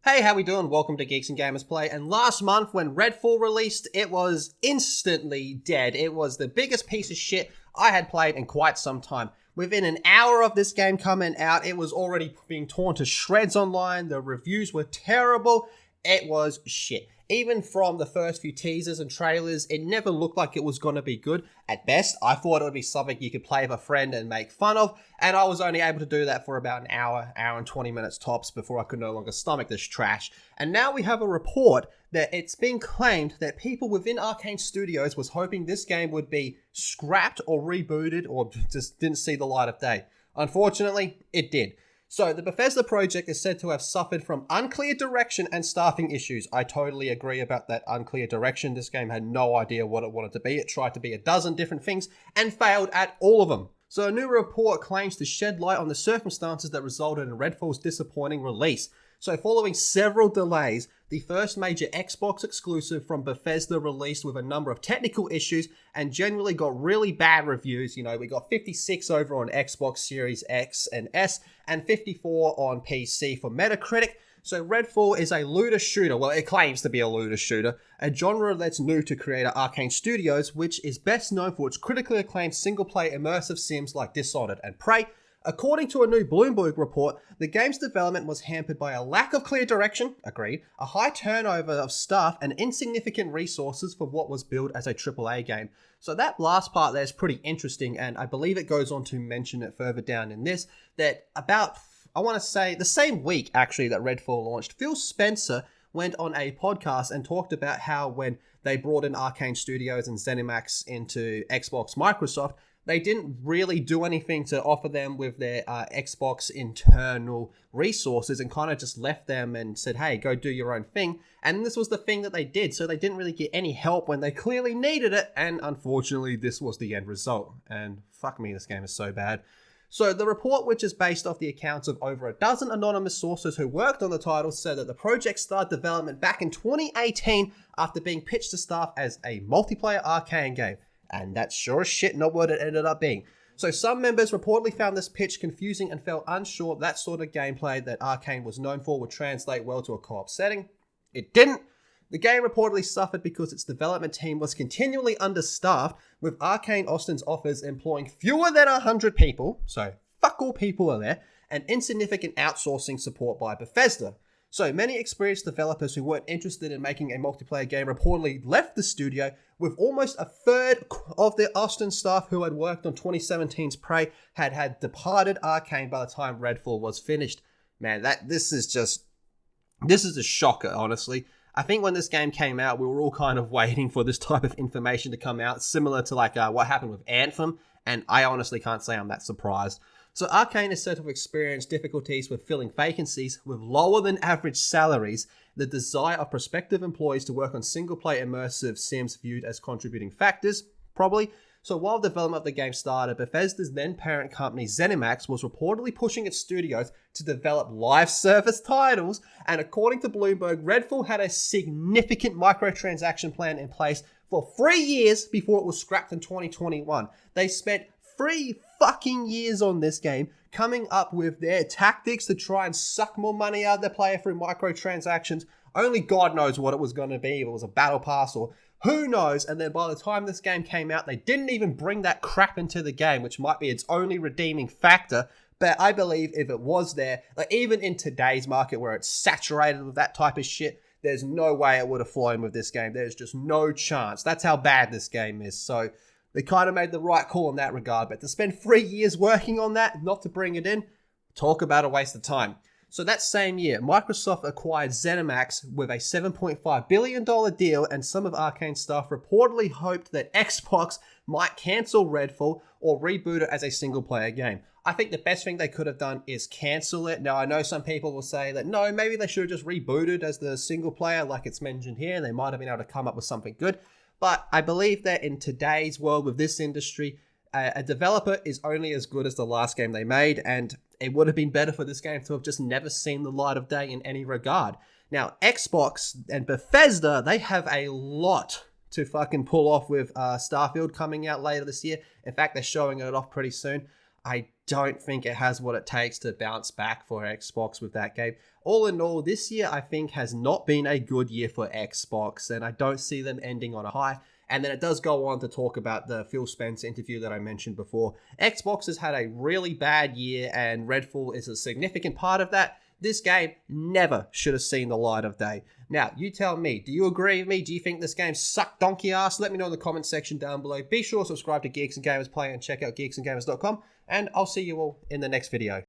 Hey, how we doing? Welcome to Geeks and Gamers Play. And last month when Redfall released, it was instantly dead. It was the biggest piece of shit I had played in quite some time. Within an hour of this game coming out, it was already being torn to shreds online. The reviews were terrible. It was shit. Even from the first few teasers and trailers, it never looked like it was going to be good. At best, I thought it would be something you could play with a friend and make fun of, and I was only able to do that for about an hour and 20 minutes tops before I could no longer stomach this trash. And now we have a report that it's been claimed that people within Arcane Studios was hoping this game would be scrapped or rebooted or just didn't see the light of day. Unfortunately, it did. So, the Bethesda project is said to have suffered from unclear direction and staffing issues. I totally agree about that unclear direction. This game had no idea what it wanted to be. It tried to be a dozen different things and failed at all of them. So, a new report claims to shed light on the circumstances that resulted in Redfall's disappointing release. So, following several delays, the first major Xbox exclusive from Bethesda released with a number of technical issues and generally got really bad reviews. You know, we got 56 over on Xbox Series X and S and 54 on PC for Metacritic. So Redfall is a looter shooter. Well, it claims to be a looter shooter, a genre that's new to creator Arcane Studios, which is best known for its critically acclaimed single-player immersive sims like Dishonored and Prey. According to a new Bloomberg report, the game's development was hampered by a lack of clear direction, agreed, a high turnover of staff, and insignificant resources for what was billed as a AAA game. So that last part there is pretty interesting, and I believe it goes on to mention it further down in this, that about, I want to say, the same week actually that Redfall launched, Phil Spencer went on a podcast and talked about how when they brought in Arcane Studios and ZeniMax into Xbox Microsoft, they didn't really do anything to offer them with their Xbox internal resources and kind of just left them and said, hey, go do your own thing. And this was the thing that they did. So they didn't really get any help when they clearly needed it. And unfortunately, this was the end result. And fuck me, this game is so bad. So the report, which is based off the accounts of over a dozen anonymous sources who worked on the title, said that the project started development back in 2018 after being pitched to staff as a multiplayer Arcane game. And that's sure as shit not what it ended up being. So some members reportedly found this pitch confusing and felt unsure that sort of gameplay that Arcane was known for would translate well to a co-op setting. It didn't. The game reportedly suffered because its development team was continually understaffed, with Arcane Austin's offers employing fewer than 100 people, so fuck all people are there, and insignificant outsourcing support by Bethesda. So many experienced developers who weren't interested in making a multiplayer game reportedly left the studio, with almost a third of the Austin staff who had worked on 2017's Prey had departed Arcane by the time Redfall was finished. Man, this is a shocker, honestly. I think when this game came out, we were all kind of waiting for this type of information to come out, similar to like what happened with Anthem, and I honestly can't say I'm that surprised. So Arcane is said to have experienced difficulties with filling vacancies with lower than average salaries, the desire of prospective employees to work on single-player immersive sims viewed as contributing factors, probably. So while development of the game started, Bethesda's then parent company ZeniMax was reportedly pushing its studios to develop live service titles, and according to Bloomberg, Redfall had a significant microtransaction plan in place for 3 years before it was scrapped in 2021. They spent 3 fucking years on this game, coming up with their tactics to try and suck more money out of their player through microtransactions. Only God knows what it was going to be, if it was a battle pass or who knows. And then by the time this game came out, they didn't even bring that crap into the game, which might be its only redeeming factor. But I believe if it was there, like even in today's market where it's saturated with that type of shit, there's no way it would have flown with this game. There's just no chance. That's how bad this game is. So they kind of made the right call in that regard, but to spend 3 years working on that, not to bring it in, talk about a waste of time. So that same year, Microsoft acquired ZeniMax with a $7.5 billion deal, and some of Arcane staff reportedly hoped that Xbox might cancel Redfall or reboot it as a single-player game. I think the best thing they could have done is cancel it. Now, I know some people will say that, no, maybe they should have just rebooted as the single-player like it's mentioned here. They might have been able to come up with something good. But I believe that in today's world with this industry, a developer is only as good as the last game they made, and it would have been better for this game to have just never seen the light of day in any regard. Now, Xbox and Bethesda, they have a lot to fucking pull off with Starfield coming out later this year. In fact, they're showing it off pretty soon. I don't think it has what it takes to bounce back for Xbox with that game. All in all, this year I think has not been a good year for Xbox, and I don't see them ending on a high. And then it does go on to talk about the Phil Spencer interview that I mentioned before. Xbox has had a really bad year, and Redfall is a significant part of that. This game never should have seen the light of day. Now, you tell me, do you agree with me? Do you think this game sucked donkey ass? Let me know in the comment section down below. Be sure to subscribe to Geeks and Gamers Play and check out geeksandgamers.com, and I'll see you all in the next video.